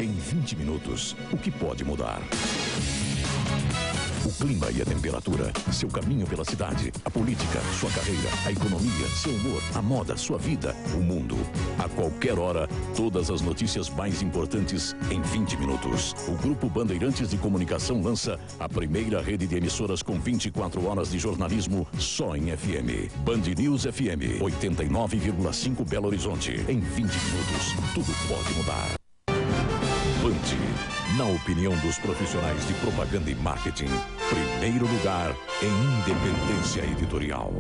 Em 20 minutos, o que pode mudar? O clima e a temperatura, seu caminho pela cidade, a política, sua carreira, a economia, seu humor, a moda, sua vida, o mundo. A qualquer hora, todas as notícias mais importantes em 20 minutos. O Grupo Bandeirantes de Comunicação lança a primeira rede de emissoras com 24 horas de jornalismo só em FM. Band News FM, 89,5 Belo Horizonte. Em 20 minutos, tudo pode mudar. Band, na opinião dos profissionais de propaganda e marketing, primeiro lugar em independência editorial.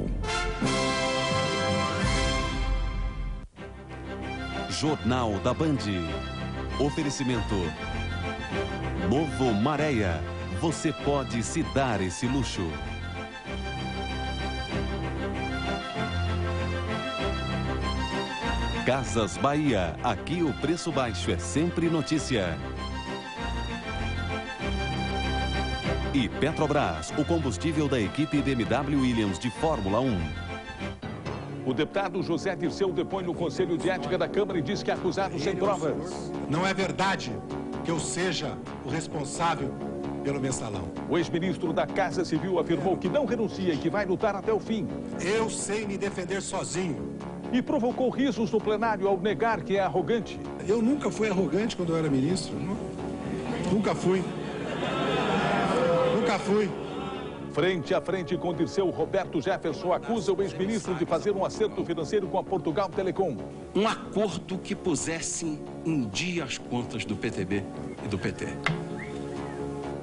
Jornal da Band. Oferecimento. Novo Maréia. Você pode se dar esse luxo. Casas Bahia. Aqui o preço baixo é sempre notícia. E Petrobras, o combustível da equipe BMW Williams de Fórmula 1. O deputado José Dirceu depõe no Conselho de Ética da Câmara e diz que é acusado sem provas. Não é verdade que eu seja o responsável pelo mensalão. O ex-ministro da Casa Civil afirmou que não renuncia e que vai lutar até o fim. Eu sei me defender sozinho. E provocou risos no plenário ao negar que é arrogante. Eu nunca fui arrogante quando eu era ministro. Nunca fui. Nunca fui. Frente a frente com Dirceu, Roberto Jefferson acusa o ex-ministro de fazer um acerto financeiro com a Portugal Telecom. Um acordo que pusesse em dia as contas do PTB e do PT.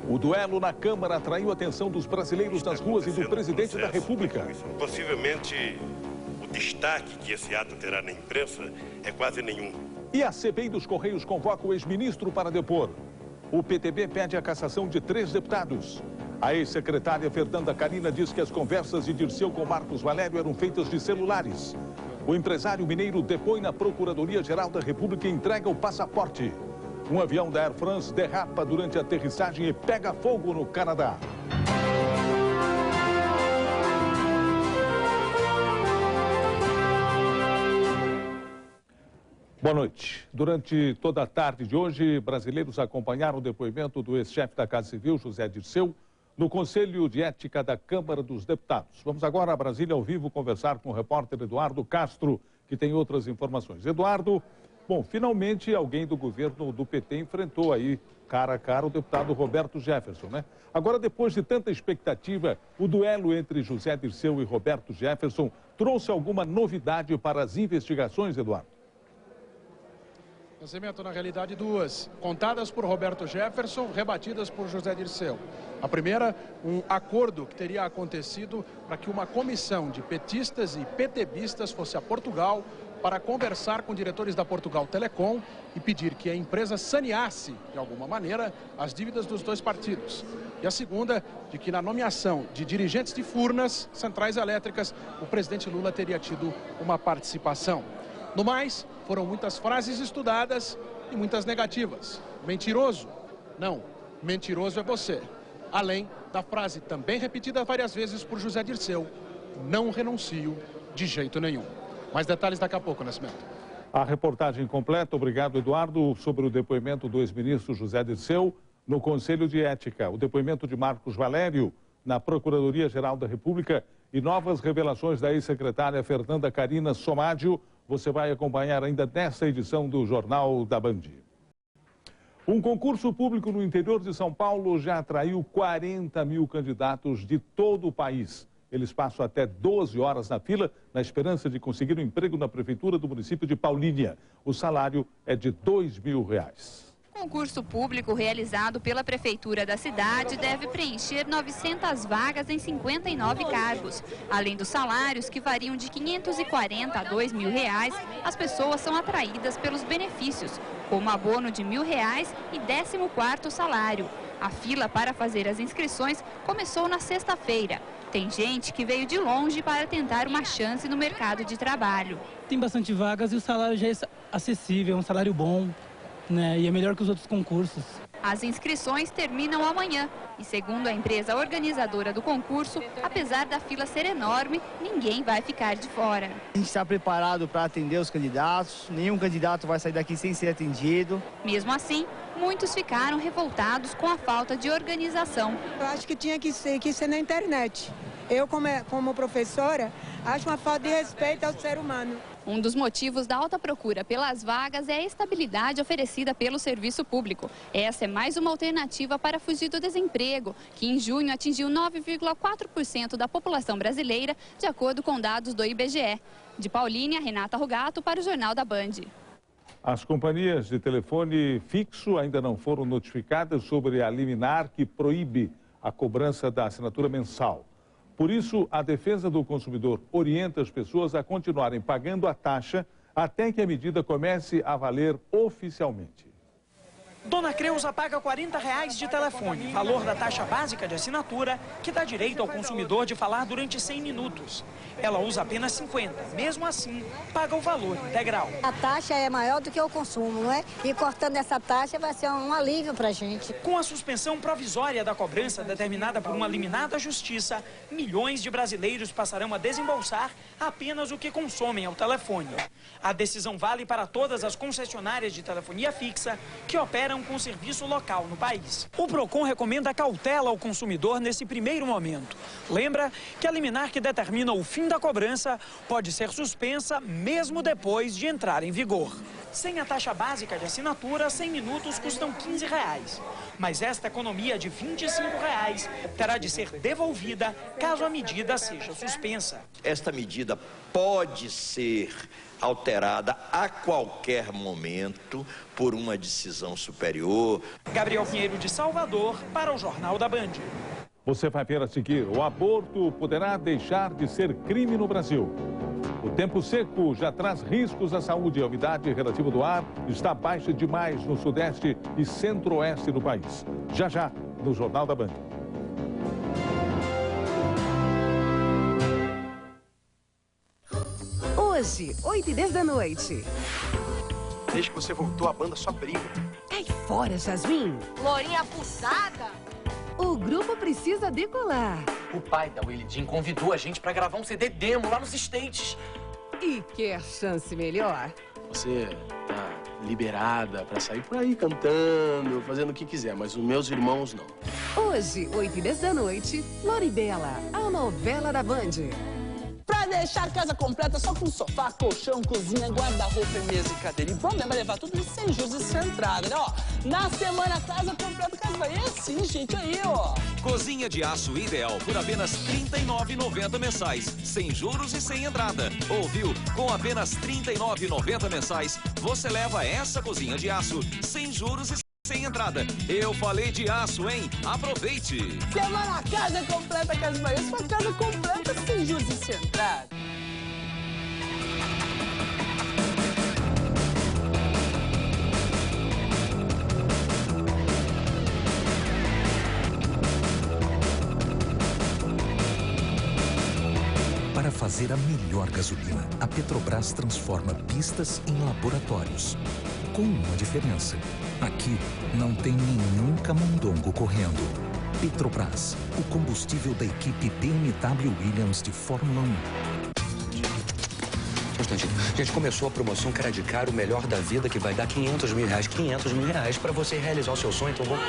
O duelo na Câmara atraiu a atenção dos brasileiros nas ruas e do presidente da República. Possivelmente, o destaque que esse ato terá na imprensa é quase nenhum. E a CPI dos Correios convoca o ex-ministro para depor. O PTB pede a cassação de 3 deputados. A ex-secretária Fernanda Carina diz que as conversas de Dirceu com Marcos Valério eram feitas de celulares. O empresário mineiro depõe na Procuradoria-Geral da República e entrega o passaporte. Um avião da Air France derrapa durante a aterrissagem e pega fogo no Canadá. Boa noite. Durante toda a tarde de hoje, brasileiros acompanharam o depoimento do ex-chefe da Casa Civil, José Dirceu, no Conselho de Ética da Câmara dos Deputados. Vamos agora a Brasília ao vivo conversar com o repórter Eduardo Castro, que tem outras informações. Eduardo, bom, finalmente alguém do governo do PT enfrentou aí, cara a cara, o deputado Roberto Jefferson, né? Agora, depois de tanta expectativa, o duelo entre José Dirceu e Roberto Jefferson trouxe alguma novidade para as investigações, Eduardo? Nascimento, na realidade, 2, contadas por Roberto Jefferson, rebatidas por José Dirceu. A primeira, um acordo que teria acontecido para que uma comissão de petistas e PTBistas fosse a Portugal para conversar com diretores da Portugal Telecom e pedir que a empresa saneasse, de alguma maneira, as dívidas dos 2 partidos. E a segunda, de que na nomeação de dirigentes de Furnas, centrais elétricas, o presidente Lula teria tido uma participação. No mais, foram muitas frases estudadas e muitas negativas. Mentiroso? Não, mentiroso é você. Além da frase também repetida várias vezes por José Dirceu, não renuncio de jeito nenhum. Mais detalhes daqui a pouco, Nascimento. A reportagem completa, obrigado, Eduardo, sobre o depoimento do ex-ministro José Dirceu no Conselho de Ética. O depoimento de Marcos Valério na Procuradoria-Geral da República e novas revelações da ex-secretária Fernanda Carina Somádio. Você vai acompanhar ainda nesta edição do Jornal da Band. Um concurso público no interior de São Paulo já atraiu 40 mil candidatos de todo o país. Eles passam até 12 horas na fila, na esperança de conseguir um emprego na prefeitura do município de Paulínia. O salário é de R$2.000. Concurso público realizado pela Prefeitura da cidade deve preencher 900 vagas em 59 cargos. Além dos salários, que variam de R$540 a R$2.000, as pessoas são atraídas pelos benefícios, como abono de R$1.000 e 14º salário. A fila para fazer as inscrições começou na sexta-feira. Tem gente que veio de longe para tentar uma chance no mercado de trabalho. Tem bastante vagas e o salário já é acessível, é um salário bom. né? E é melhor que os outros concursos. As inscrições terminam amanhã e, segundo a empresa organizadora do concurso, apesar da fila ser enorme, ninguém vai ficar de fora. A gente está preparado para atender os candidatos, nenhum candidato vai sair daqui sem ser atendido. Mesmo assim, muitos ficaram revoltados com a falta de organização. Eu acho que tinha que ser na internet. Eu, como professora, acho uma falta de respeito ao ser humano. Um dos motivos da alta procura pelas vagas é a estabilidade oferecida pelo serviço público. Essa é mais uma alternativa para fugir do desemprego, que em junho atingiu 9,4% da população brasileira, de acordo com dados do IBGE. De Paulínia, Renata Rugato para o Jornal da Band. As companhias de telefone fixo ainda não foram notificadas sobre a liminar que proíbe a cobrança da assinatura mensal. Por isso, a defesa do consumidor orienta as pessoas a continuarem pagando a taxa até que a medida comece a valer oficialmente. Dona Creuza paga R$ 40 de telefone, valor da taxa básica de assinatura, que dá direito ao consumidor de falar durante 100 minutos. Ela usa apenas 50, mesmo assim, paga o valor integral. A taxa é maior do que o consumo, não é? E cortando essa taxa vai ser um alívio para a gente. Com a suspensão provisória da cobrança determinada por uma liminar da Justiça, milhões de brasileiros passarão a desembolsar apenas o que consomem ao telefone. A decisão vale para todas as concessionárias de telefonia fixa que operam com serviço local no país. O PROCON recomenda cautela ao consumidor nesse primeiro momento. Lembra que a liminar que determina o fim da cobrança pode ser suspensa mesmo depois de entrar em vigor. Sem a taxa básica de assinatura, 100 minutos custam R$ 15. Mas esta economia de R$ 25 terá de ser devolvida caso a medida seja suspensa. Esta medida pode ser alterada a qualquer momento por uma decisão superior. Gabriel Pinheiro de Salvador para o Jornal da Band. Você vai ver a seguir: o aborto poderá deixar de ser crime no Brasil. O tempo seco já traz riscos à saúde. A umidade relativa do ar está baixa demais no sudeste e centro-oeste do país. Já já, no Jornal da Band. Hoje, 8h10 da noite. Desde que você voltou, a banda só briga. Cai fora, Jasmine. Lourinha abusada. O grupo precisa decolar. O pai da Willie Jean convidou a gente pra gravar um CD demo lá nos States. E quer chance melhor? Você tá liberada pra sair por aí cantando, fazendo o que quiser, mas os meus irmãos não. Hoje, 8h10 da noite, Floribela, a novela da Band. Pra deixar a casa completa só com sofá, colchão, cozinha, guarda-roupa, mesa e cadeira. E vamos vai levar tudo isso sem juros e sem entrada, né? Ó, na semana casa completa Casa Bahia é assim, gente, aí, ó. Cozinha de aço ideal por apenas R$ 39,90 mensais, sem juros e sem entrada. Ouviu? Com apenas R$ 39,90 mensais, você leva essa cozinha de aço sem juros e sem entrada. Eu falei de aço, hein? Aproveite! Semana casa completa Casa Bahia, sua casa completa sem juros e sem entrada. Para fazer a melhor gasolina, a Petrobras transforma pistas em laboratórios. Com uma diferença. Aqui não tem nenhum camundongo correndo. Petrobras, o combustível da equipe BMW Williams de Fórmula 1. Constantino, a gente começou a promoção Cara de Cara, o melhor da vida, que vai dar R$500 mil. R$500 mil para você realizar o seu sonho, então vamos...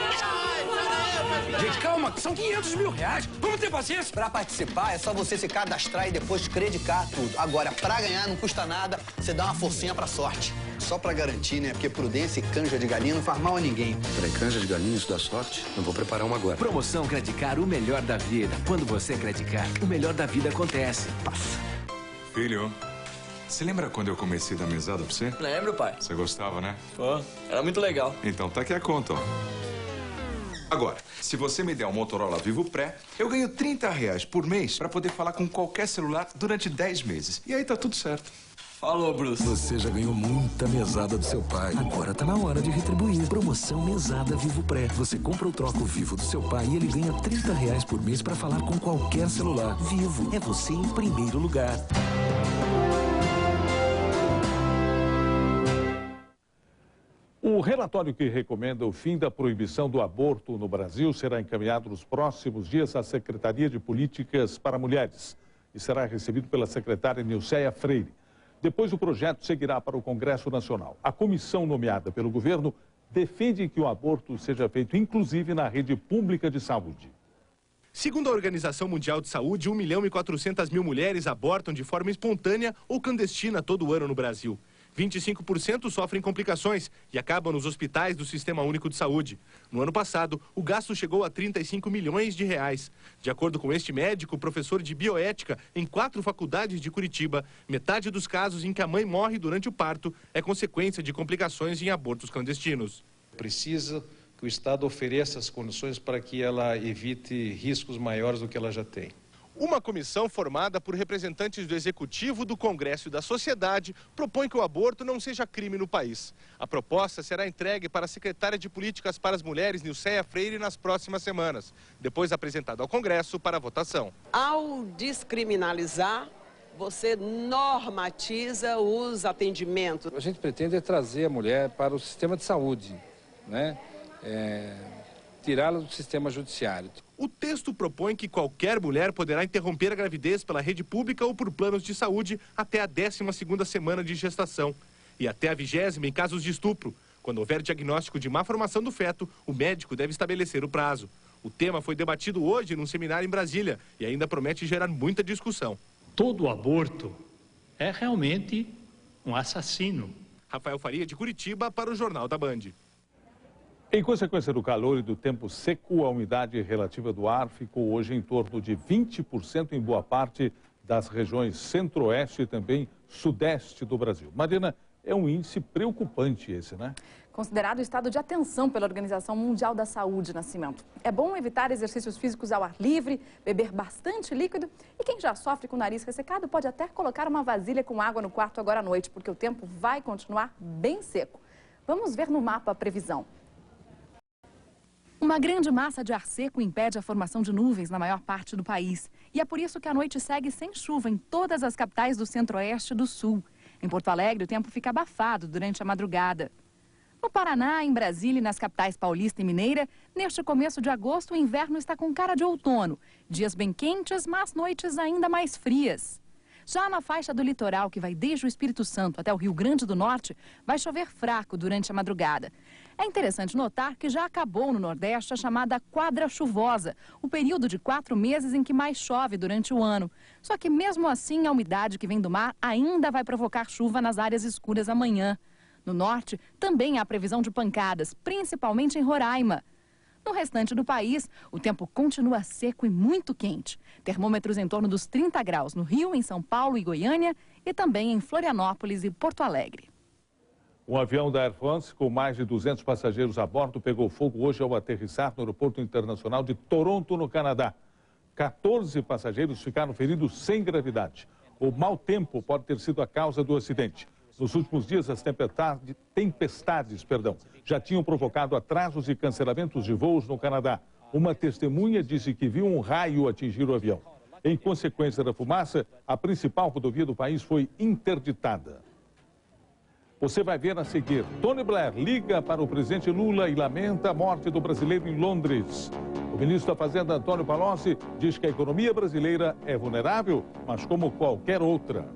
Gente, calma, são R$500 mil. Vamos ter paciência. Pra participar, é só você se cadastrar e depois creditar tudo. Agora, pra ganhar não custa nada, você dá uma forcinha pra sorte. Só pra garantir, né? Porque prudência e canja de galinha não faz mal a ninguém. Peraí, canja de galinha, isso dá sorte? Eu vou preparar uma agora. Promoção Credicar, o melhor da vida. Quando você credicar, o melhor da vida acontece. Passa. Filho, você lembra quando eu comecei a dar mesada pra você? Lembro, pai. Você gostava, né? Pô, era muito legal. Então tá aqui a conta, ó. Agora, se você me der um Motorola Vivo Pré, eu ganho R$30 por mês pra poder falar com qualquer celular durante 10 meses. E aí tá tudo certo. Falou, Bruce. Você já ganhou muita mesada do seu pai. Agora tá na hora de retribuir. Promoção Mesada Vivo Pré. Você compra ou troca o Vivo do seu pai e ele ganha R$30 por mês pra falar com qualquer celular. Vivo, é você em primeiro lugar. O relatório que recomenda o fim da proibição do aborto no Brasil será encaminhado nos próximos dias à Secretaria de Políticas para Mulheres e será recebido pela secretária Nilceia Freire. Depois, o projeto seguirá para o Congresso Nacional. A comissão nomeada pelo governo defende que o aborto seja feito, inclusive, na rede pública de saúde. Segundo a Organização Mundial de Saúde, 1.400.000 mulheres abortam de forma espontânea ou clandestina todo ano no Brasil. 25% sofrem complicações e acabam nos hospitais do Sistema Único de Saúde. No ano passado, o gasto chegou a 35 milhões de reais. De acordo com este médico, professor de bioética em 4 faculdades de Curitiba, metade dos casos em que a mãe morre durante o parto é consequência de complicações em abortos clandestinos. Precisa que o Estado ofereça as condições para que ela evite riscos maiores do que ela já tem. Uma comissão formada por representantes do Executivo, do Congresso e da sociedade propõe que o aborto não seja crime no país. A proposta será entregue para a secretária de Políticas para as Mulheres, Nilceia Freire, nas próximas semanas, depois apresentada ao Congresso para votação. Ao descriminalizar, você normatiza os atendimentos. A gente pretende trazer a mulher para o sistema de saúde, né? Tirá-la do sistema judiciário. O texto propõe que qualquer mulher poderá interromper a gravidez pela rede pública ou por planos de saúde até a 12ª semana de gestação e até a 20ª em casos de estupro. Quando houver diagnóstico de má formação do feto, o médico deve estabelecer o prazo. O tema foi debatido hoje num seminário em Brasília e ainda promete gerar muita discussão. Todo aborto é realmente um assassino. Rafael Faria, de Curitiba, para o Jornal da Band. Em consequência do calor e do tempo seco, a umidade relativa do ar ficou hoje em torno de 20% em boa parte das regiões centro-oeste e também sudeste do Brasil. Marina, é um índice preocupante esse, né? Considerado estado de atenção pela Organização Mundial da Saúde, Nascimento. É bom evitar exercícios físicos ao ar livre, beber bastante líquido e quem já sofre com o nariz ressecado pode até colocar uma vasilha com água no quarto agora à noite, porque o tempo vai continuar bem seco. Vamos ver no mapa a previsão. Uma grande massa de ar seco impede a formação de nuvens na maior parte do país. E é por isso que a noite segue sem chuva em todas as capitais do centro-oeste e do sul. Em Porto Alegre, o tempo fica abafado durante a madrugada. No Paraná, em Brasília e nas capitais paulista e mineira, neste começo de agosto, o inverno está com cara de outono. Dias bem quentes, mas noites ainda mais frias. Já na faixa do litoral, que vai desde o Espírito Santo até o Rio Grande do Norte, vai chover fraco durante a madrugada. É interessante notar que já acabou no Nordeste a chamada quadra chuvosa, o período de 4 meses em que mais chove durante o ano. Só que mesmo assim, a umidade que vem do mar ainda vai provocar chuva nas áreas escuras amanhã. No Norte, também há previsão de pancadas, principalmente em Roraima. No restante do país, o tempo continua seco e muito quente. Termômetros em torno dos 30 graus no Rio, em São Paulo e Goiânia e também em Florianópolis e Porto Alegre. Um avião da Air France com mais de 200 passageiros a bordo pegou fogo hoje ao aterrissar no Aeroporto Internacional de Toronto, no Canadá. 14 passageiros ficaram feridos sem gravidade. O mau tempo pode ter sido a causa do acidente. Nos últimos dias, as tempestades já tinham provocado atrasos e cancelamentos de voos no Canadá. Uma testemunha disse que viu um raio atingir o avião. Em consequência da fumaça, a principal rodovia do país foi interditada. Você vai ver a seguir. Tony Blair liga para o presidente Lula e lamenta a morte do brasileiro em Londres. O ministro da Fazenda, Antônio Palocci, diz que a economia brasileira é vulnerável, mas como qualquer outra.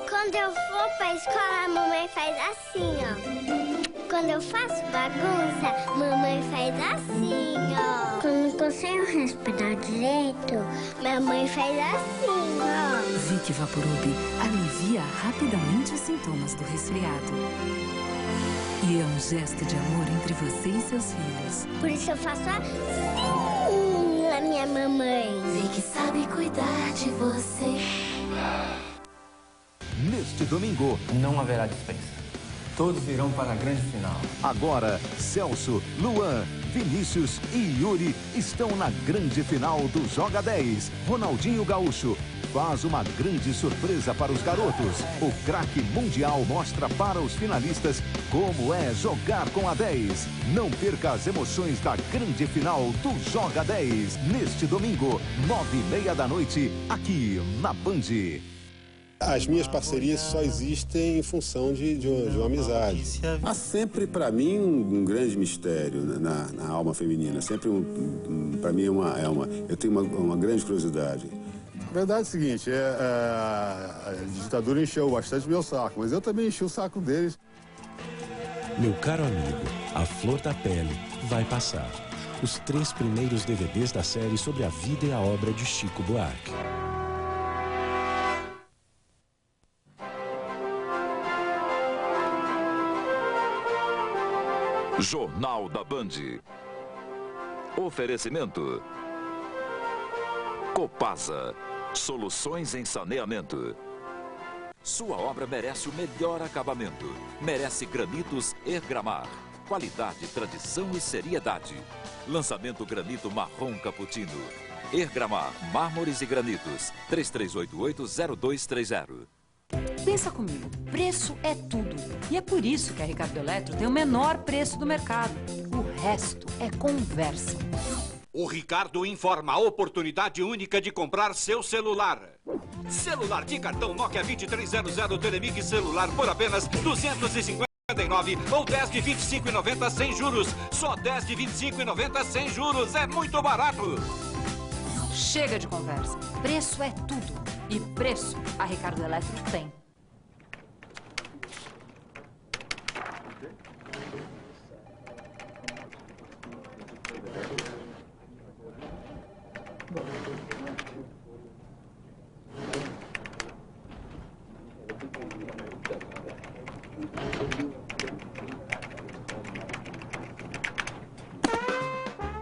Quando eu for pra escola, a mamãe faz assim, ó. Quando eu faço bagunça, mamãe faz assim, ó. Quando não consigo respirar direito, minha mãe faz assim, ó. Vick Vaporub alivia rapidamente os sintomas do resfriado. E é um gesto de amor entre você e seus filhos. Por isso eu faço assim na minha mamãe. Vick sabe cuidar de você. Neste domingo, não haverá dispensa. Todos irão para a grande final. Agora, Celso, Luan, Vinícius e Yuri estão na grande final do Joga 10. Ronaldinho Gaúcho faz uma grande surpresa para os garotos. O craque mundial mostra para os finalistas como é jogar com a 10. Não perca as emoções da grande final do Joga 10. Neste domingo, 9h30 da noite, aqui na Band. As minhas parcerias só existem em função de uma amizade. Há sempre, para mim, um grande mistério na alma feminina. Sempre, para mim, eu tenho uma grande curiosidade. A verdade é o seguinte, a ditadura encheu bastante meu saco, mas eu também enchi o saco deles. Meu caro amigo, A Flor da Pele vai passar. Os 3 primeiros DVDs da série sobre a vida e a obra de Chico Buarque. Jornal da Band. Oferecimento. Copasa. Soluções em saneamento. Sua obra merece o melhor acabamento. Merece granitos Ergramar. Qualidade, tradição e seriedade. Lançamento granito marrom cappuccino. Ergramar, mármores e granitos. 3388-0230. Pensa comigo, preço é tudo. E é por isso que a Ricardo Eletro tem o menor preço do mercado. O resto é conversa. O Ricardo informa a oportunidade única de comprar seu celular. Celular de cartão Nokia 2300 Telemig celular por apenas R$259 ou 10 de 25,90 sem juros. Só 10 de 25,90 sem juros. É muito barato. Chega de conversa. Preço é tudo. E preço a Ricardo Eletro tem.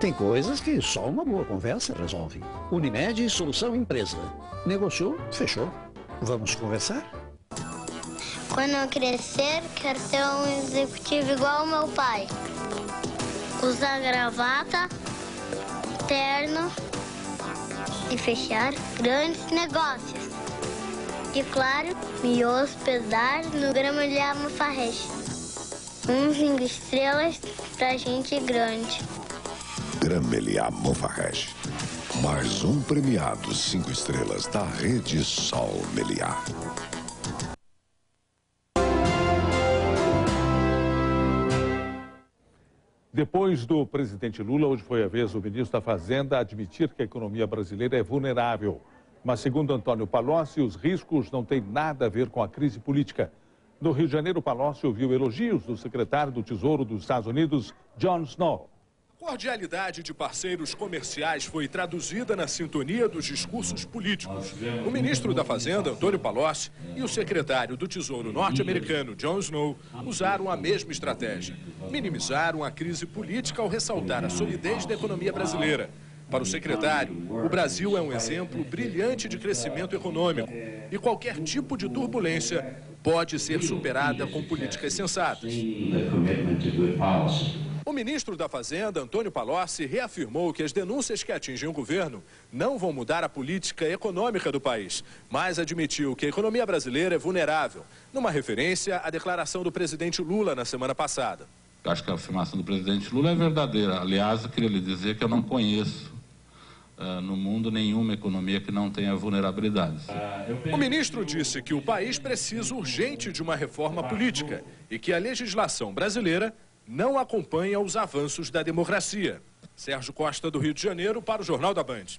Tem coisas que só uma boa conversa resolve. Unimed Solução Empresa. Negociou, fechou. Vamos conversar? Quando eu crescer, quero ser um executivo igual ao meu pai. Usar gravata, terno e fechar grandes negócios. E claro, me hospedar no Grã-Meliá Mufarrege. 5 estrelas pra gente grande. Grã-Meliá Mufarrege. Mais um premiado 5 estrelas da Rede Sol Meliá. Depois do presidente Lula, hoje foi a vez do ministro da Fazenda admitir que a economia brasileira é vulnerável. Mas, segundo Antônio Palocci, os riscos não têm nada a ver com a crise política. No Rio de Janeiro, Palocci ouviu elogios do secretário do Tesouro dos Estados Unidos, John Snow. A cordialidade de parceiros comerciais foi traduzida na sintonia dos discursos políticos. O ministro da Fazenda, Antônio Palocci, e o secretário do Tesouro norte-americano, John Snow, usaram a mesma estratégia. Minimizaram a crise política ao ressaltar a solidez da economia brasileira. Para o secretário, o Brasil é um exemplo brilhante de crescimento econômico e qualquer tipo de turbulência pode ser superada com políticas sensatas. O ministro da Fazenda, Antônio Palocci, reafirmou que as denúncias que atingem o governo não vão mudar a política econômica do país, mas admitiu que a economia brasileira é vulnerável, numa referência à declaração do presidente Lula na semana passada. Acho que a afirmação do presidente Lula é verdadeira. Aliás, eu queria lhe dizer que eu não conheço no mundo nenhuma economia que não tenha vulnerabilidades. O ministro disse que o país precisa urgente de uma reforma política e que a legislação brasileira não acompanha os avanços da democracia. Sérgio Costa, do Rio de Janeiro, para o Jornal da Band.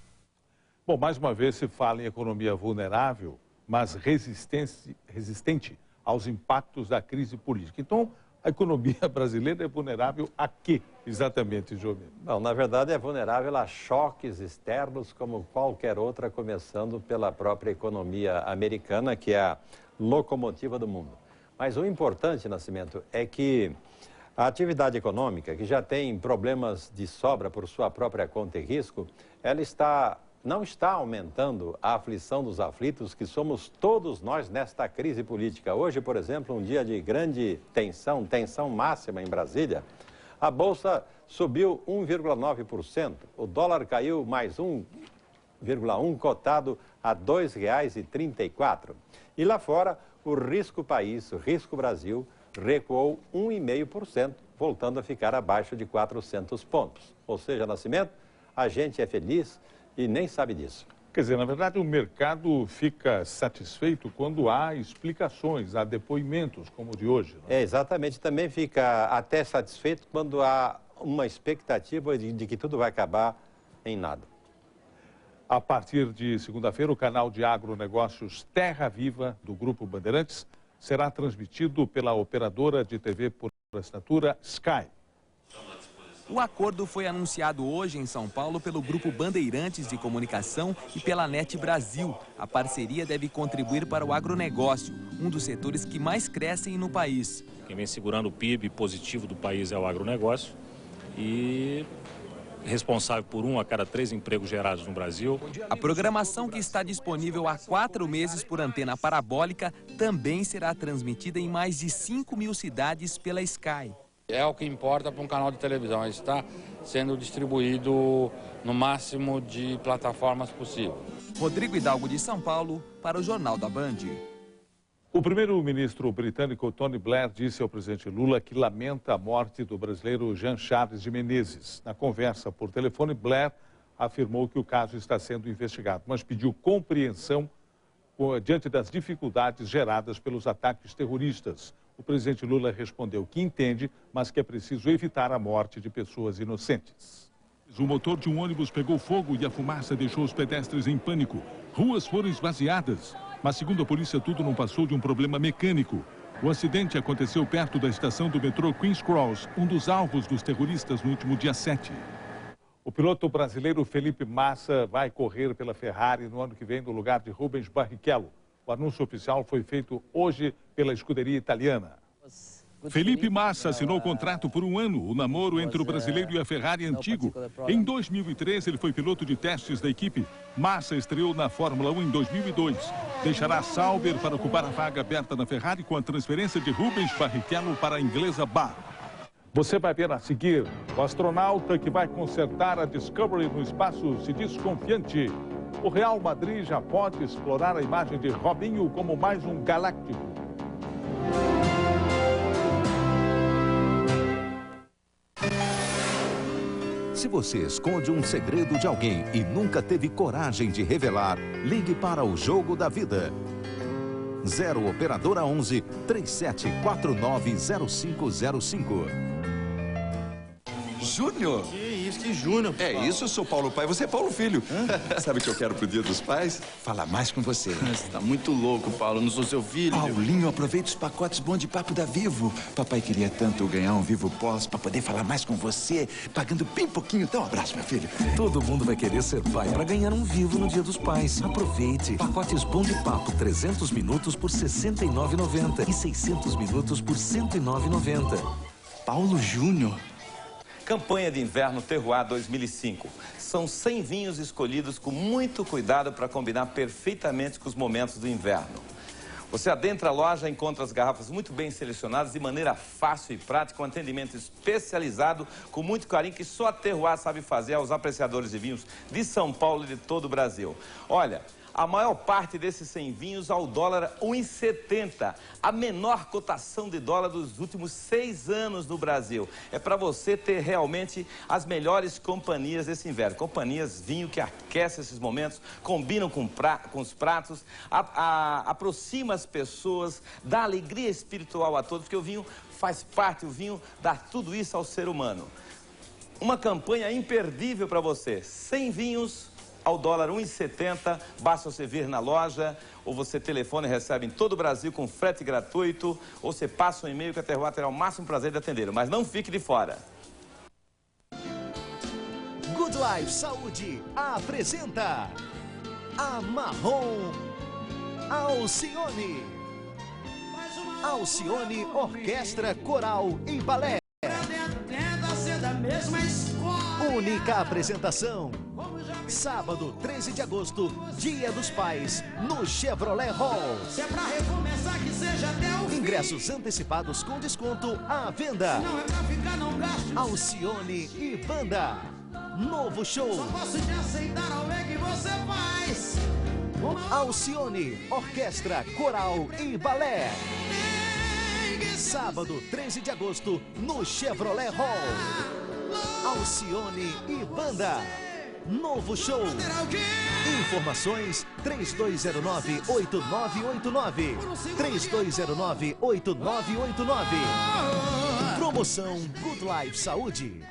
Bom, mais uma vez se fala em economia vulnerável, mas resistente aos impactos da crise política. Então, a economia brasileira é vulnerável a quê, exatamente, Jomir? Não, na verdade é vulnerável a choques externos como qualquer outra, começando pela própria economia americana, que é a locomotiva do mundo. Mas o importante, Nascimento, é que a atividade econômica, que já tem problemas de sobra por sua própria conta e risco, ela não está aumentando a aflição dos aflitos, que somos todos nós nesta crise política. Hoje, por exemplo, um dia de grande tensão máxima em Brasília, a Bolsa subiu 1,9%, o dólar caiu mais 1,1%, cotado a R$ 2,34. E lá fora, o risco país, o risco Brasil, recuou 1,5%, voltando a ficar abaixo de 400 pontos. Ou seja, Nascimento, a gente é feliz e nem sabe disso. Quer dizer, na verdade, o mercado fica satisfeito quando há explicações, há depoimentos, como o de hoje. Né? Exatamente. Também fica até satisfeito quando há uma expectativa de que tudo vai acabar em nada. A partir de segunda-feira, o canal de agronegócios Terra Viva, do Grupo Bandeirantes, será transmitido pela operadora de TV por assinatura Sky. O acordo foi anunciado hoje em São Paulo pelo Grupo Bandeirantes de Comunicação e pela NET Brasil. A parceria deve contribuir para o agronegócio, um dos setores que mais crescem no país. Quem vem segurando o PIB positivo do país é o agronegócio e responsável por 1 a cada 3 empregos gerados no Brasil. A programação, que está disponível há 4 meses por antena parabólica, também será transmitida em mais de 5.000 cidades pela Sky. É o que importa para um canal de televisão, está sendo distribuído no máximo de plataformas possível. Rodrigo Hidalgo, de São Paulo, para o Jornal da Band. O primeiro-ministro britânico Tony Blair disse ao presidente Lula que lamenta a morte do brasileiro Jean Charles de Menezes. Na conversa por telefone, Blair afirmou que o caso está sendo investigado, mas pediu compreensão diante das dificuldades geradas pelos ataques terroristas. O presidente Lula respondeu que entende, mas que é preciso evitar a morte de pessoas inocentes. O motor de um ônibus pegou fogo e a fumaça deixou os pedestres em pânico. Ruas foram esvaziadas, mas segundo a polícia tudo não passou de um problema mecânico. O acidente aconteceu perto da estação do metrô Queen's Cross, um dos alvos dos terroristas no último dia 7. O piloto brasileiro Felipe Massa vai correr pela Ferrari no ano que vem no lugar de Rubens Barrichello. O anúncio oficial foi feito hoje pela escuderia italiana. Felipe Massa assinou o contrato por 1 ano. O namoro entre o brasileiro e a Ferrari é antigo. Em 2013, ele foi piloto de testes da equipe. Massa estreou na Fórmula 1 em 2002. Deixará Sauber para ocupar a vaga aberta na Ferrari com a transferência de Rubens Barrichello para a inglesa Bar. Você vai ver a seguir: o astronauta que vai consertar a Discovery no espaço se diz confiante. O Real Madrid já pode explorar a imagem de Robinho como mais um galáctico. Se você esconde um segredo de alguém e nunca teve coragem de revelar, ligue para o Jogo da Vida. 0 Operadora 11 37490505. Júnior? Que Júnior? É isso, eu sou Paulo Pai, você é Paulo Filho. Sabe o que eu quero pro Dia dos Pais? Falar mais com você. Você tá muito louco, Paulo, eu não sou seu filho. Paulinho, aproveita os pacotes bom de papo da Vivo. Papai queria tanto ganhar um Vivo Pós pra poder falar mais com você, pagando bem pouquinho. Então, um abraço, meu filho. Todo mundo vai querer ser pai para ganhar um Vivo no Dia dos Pais. Aproveite. Pacotes bom de papo, 300 minutos por R$ 69,90 e 600 minutos por R$ 109,90. Paulo Júnior. Campanha de Inverno Terroir 2005. São 100 vinhos escolhidos com muito cuidado para combinar perfeitamente com os momentos do inverno. Você adentra a loja, encontra as garrafas muito bem selecionadas, de maneira fácil e prática, um atendimento especializado, com muito carinho, que só a Terroir sabe fazer aos apreciadores de vinhos de São Paulo e de todo o Brasil. Olha, a maior parte desses 100 vinhos ao dólar 1,70, a menor cotação de dólar dos últimos 6 anos no Brasil. É para você ter realmente as melhores companhias desse inverno. Companhias, vinho que aquece esses momentos, combinam com os pratos, aproxima as pessoas, dá alegria espiritual a todos, porque o vinho faz parte, o vinho dá tudo isso ao ser humano. Uma campanha imperdível para você, 100 vinhos ao dólar 1,70, basta você vir na loja, ou você telefone e recebe em todo o Brasil com frete gratuito, ou você passa um e-mail que a Terroir terá o máximo prazer de atender, mas não fique de fora. Good Life Saúde apresenta a Marrom Alcione. Alcione Orquestra Coral e Balé. Única apresentação. Sábado, 13 de agosto, Dia dos Pais, no Chevrolet Hall. Ingressos antecipados com desconto à venda. Alcione e Banda. Novo show. Alcione, Orquestra, Coral e Balé. Sábado, 13 de agosto, no Chevrolet Hall. Alcione e Banda. Novo show. Informações 3209-8989. 3209-8989. Promoção Good Life Saúde.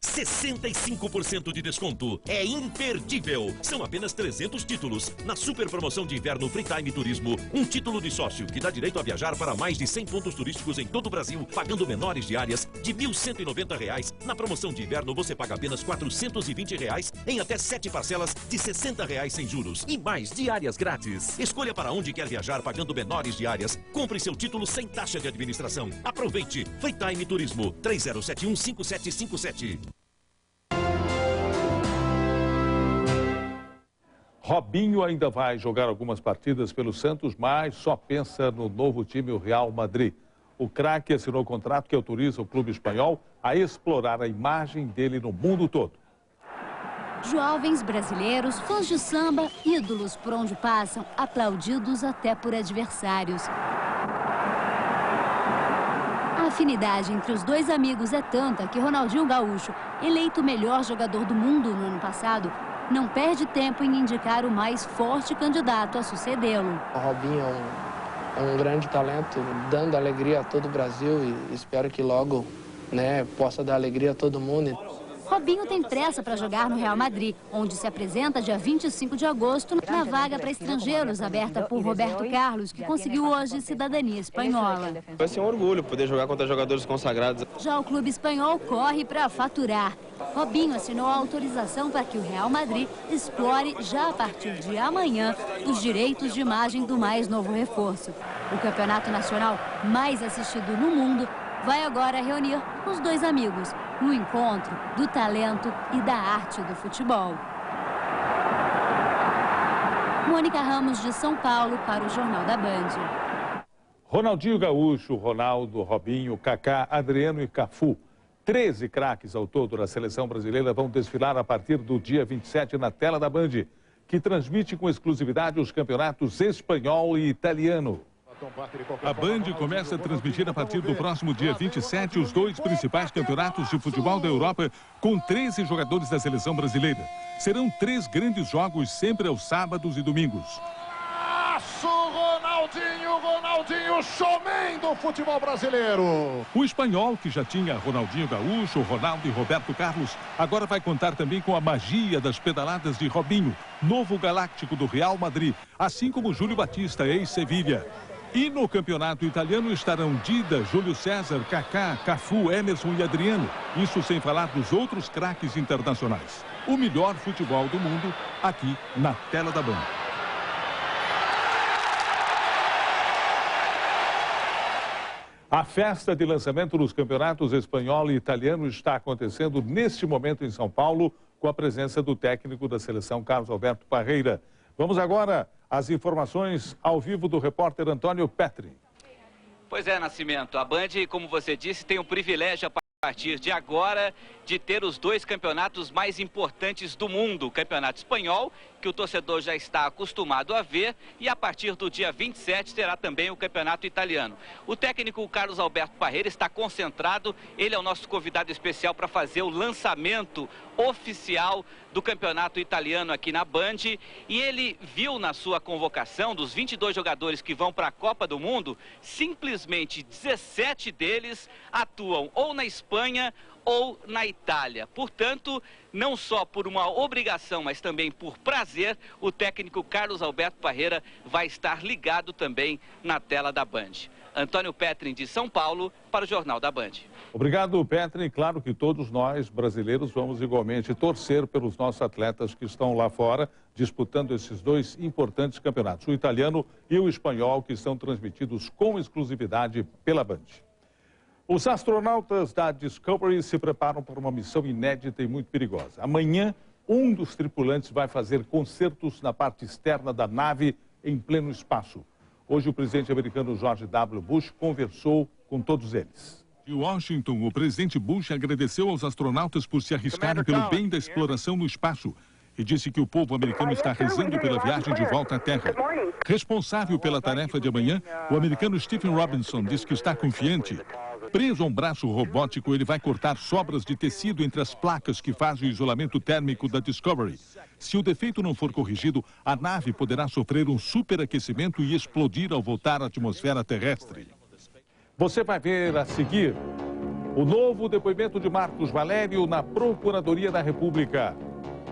65% de desconto. É imperdível. São apenas 300 títulos. Na super promoção de inverno Freetime Turismo, um título de sócio que dá direito a viajar para mais de 100 pontos turísticos em todo o Brasil, pagando menores diárias de R$ 1.190. Na promoção de inverno, você paga apenas R$ 420 em até 7 parcelas de R$ 60 sem juros. E mais diárias grátis. Escolha para onde quer viajar pagando menores diárias. Compre seu título sem taxa de administração. Aproveite. Freetime Turismo 30715757. Robinho ainda vai jogar algumas partidas pelo Santos, mas só pensa no novo time, o Real Madrid. O craque assinou um contrato que autoriza o clube espanhol a explorar a imagem dele no mundo todo. Jovens brasileiros, fãs de samba, ídolos por onde passam, aplaudidos até por adversários. A afinidade entre os dois amigos é tanta que Ronaldinho Gaúcho, eleito o melhor jogador do mundo no ano passado, não perde tempo em indicar o mais forte candidato a sucedê-lo. O Robinho é um grande talento, dando alegria a todo o Brasil e espero que logo, possa dar alegria a todo mundo. Robinho tem pressa para jogar no Real Madrid, onde se apresenta dia 25 de agosto na vaga para estrangeiros aberta por Roberto Carlos, que conseguiu hoje cidadania espanhola. Vai ser um orgulho poder jogar contra jogadores consagrados. Já o clube espanhol corre para faturar. Robinho assinou a autorização para que o Real Madrid explore já a partir de amanhã os direitos de imagem do mais novo reforço. O campeonato nacional mais assistido no mundo vai agora reunir os dois amigos no encontro do talento e da arte do futebol. Mônica Ramos, de São Paulo, para o Jornal da Band. Ronaldinho Gaúcho, Ronaldo, Robinho, Kaká, Adriano e Cafu. 13 craques ao todo da seleção brasileira vão desfilar a partir do dia 27 na tela da Band, que transmite com exclusividade os campeonatos espanhol e italiano. A Band começa a transmitir a partir do próximo dia 27 os dois principais campeonatos de futebol da Europa com 13 jogadores da seleção brasileira. Serão 3 grandes jogos sempre aos sábados e domingos. Ronaldinho, showman do futebol brasileiro. O espanhol, que já tinha Ronaldinho Gaúcho, Ronaldo e Roberto Carlos, agora vai contar também com a magia das pedaladas de Robinho, novo galáctico do Real Madrid, assim como Júlio Batista, ex-Sevilha. E no campeonato italiano estarão Dida, Júlio César, Kaká, Cafu, Emerson e Adriano. Isso sem falar dos outros craques internacionais. O melhor futebol do mundo aqui na tela da Band. A festa de lançamento dos campeonatos espanhol e italiano está acontecendo neste momento em São Paulo, com a presença do técnico da seleção, Carlos Alberto Parreira. Vamos agora às informações ao vivo do repórter Antônio Petri. Pois é, Nascimento, a Band, como você disse, tem o privilégio a partir de agora de ter os dois campeonatos mais importantes do mundo. O campeonato espanhol, que o torcedor já está acostumado a ver, e a partir do dia 27 terá também o campeonato italiano. O técnico Carlos Alberto Parreira está concentrado, ele é o nosso convidado especial para fazer o lançamento oficial do campeonato italiano aqui na Band, e ele viu na sua convocação dos 22 jogadores que vão para a Copa do Mundo, simplesmente 17 deles atuam ou na Espanha ou na Itália. Portanto, não só por uma obrigação, mas também por prazer, o técnico Carlos Alberto Parreira vai estar ligado também na tela da Band. Antônio Petrin, de São Paulo, para o Jornal da Band. Obrigado, Petrin. Claro que todos nós, brasileiros, vamos igualmente torcer pelos nossos atletas que estão lá fora, disputando esses dois importantes campeonatos, o italiano e o espanhol, que são transmitidos com exclusividade pela Band. Os astronautas da Discovery se preparam para uma missão inédita e muito perigosa. Amanhã, um dos tripulantes vai fazer concertos na parte externa da nave em pleno espaço. Hoje, o presidente americano George W. Bush conversou com todos eles. Em Washington, o presidente Bush agradeceu aos astronautas por se arriscarem pelo bem da exploração no espaço e disse que o povo americano está rezando pela viagem de volta à Terra. Responsável pela tarefa de amanhã, o americano Stephen Robinson diz que está confiante. Preso a um braço robótico, ele vai cortar sobras de tecido entre as placas que fazem o isolamento térmico da Discovery. Se o defeito não for corrigido, a nave poderá sofrer um superaquecimento e explodir ao voltar à atmosfera terrestre. Você vai ver a seguir o novo depoimento de Marcos Valério na Procuradoria da República.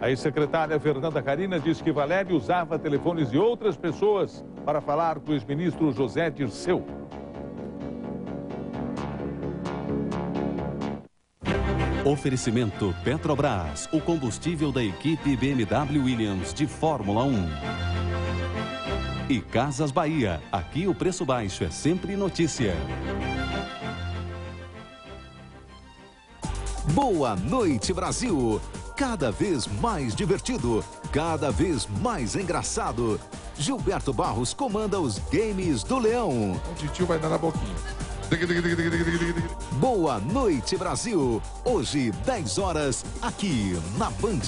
A ex-secretária Fernanda Carina diz que Valério usava telefones de outras pessoas para falar com o ex-ministro José Dirceu. Oferecimento Petrobras, o combustível da equipe BMW Williams de Fórmula 1. E Casas Bahia, aqui o preço baixo é sempre notícia. Boa noite, Brasil! Cada vez mais divertido, cada vez mais engraçado. Gilberto Barros comanda os games do Leão. O titio vai dar na boquinha. Boa noite, Brasil. Hoje, 10 horas, aqui na Band.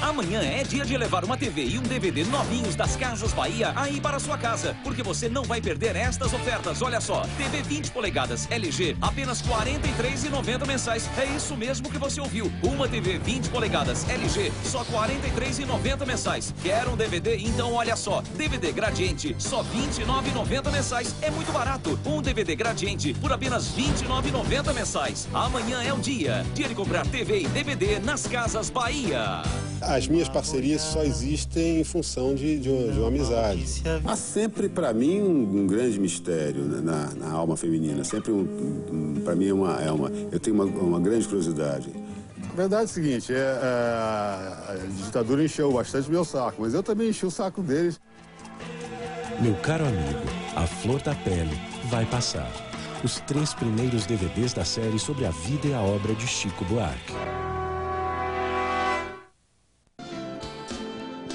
Amanhã é dia de levar uma TV e um DVD novinhos das Casas Bahia aí para sua casa, porque você não vai perder estas ofertas. Olha só, TV 20 polegadas LG, apenas R$ 43,90 mensais. É isso mesmo que você ouviu. Uma TV 20 polegadas LG, só R$ 43,90 mensais. Quer um DVD? Então olha só, DVD Gradiente, só R$ 29,90 mensais. É muito barato. Um DVD Gradiente por apenas R$ 29,90 mensais. Amanhã é o dia de comprar TV e DVD nas Casas Bahia. As minhas parcerias só existem em função de uma amizade. Há sempre, para mim, um grande mistério, né, na alma feminina. Sempre, para mim, eu tenho uma grande curiosidade. A verdade é o seguinte, a ditadura encheu bastante meu saco, mas eu também enchi o saco deles. Meu caro amigo, A Flor da Pele vai passar. Os 3 primeiros DVDs da série sobre a vida e a obra de Chico Buarque.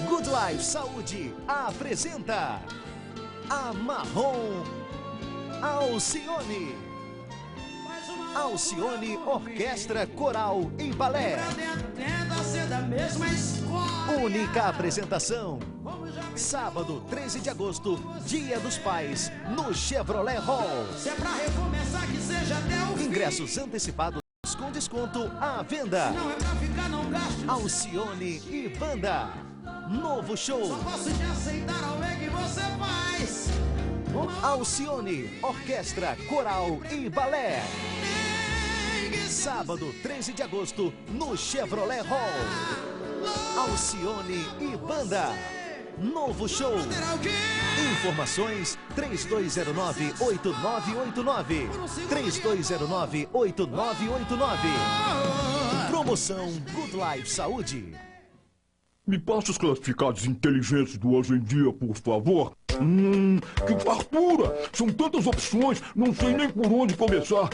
Good Life Saúde apresenta a Marrom Alcione. Alcione Orquestra Coral e Balé. Única apresentação. Sábado, 13 de agosto, Dia dos Pais, no Chevrolet Hall. Ingressos antecipados com desconto à venda. Alcione e Banda. Novo show. Só posso te aceitar ao ver que você faz. Alcione, Orquestra, Coral e Balé. Sábado, 13 de agosto, no Chevrolet Hall. Alcione e Banda. Novo show. Informações 3209-8989. 3209-8989. Promoção Good Life Saúde. Me passa os classificados inteligentes do Hoje em Dia, por favor. Que fartura! São tantas opções, não sei nem por onde começar.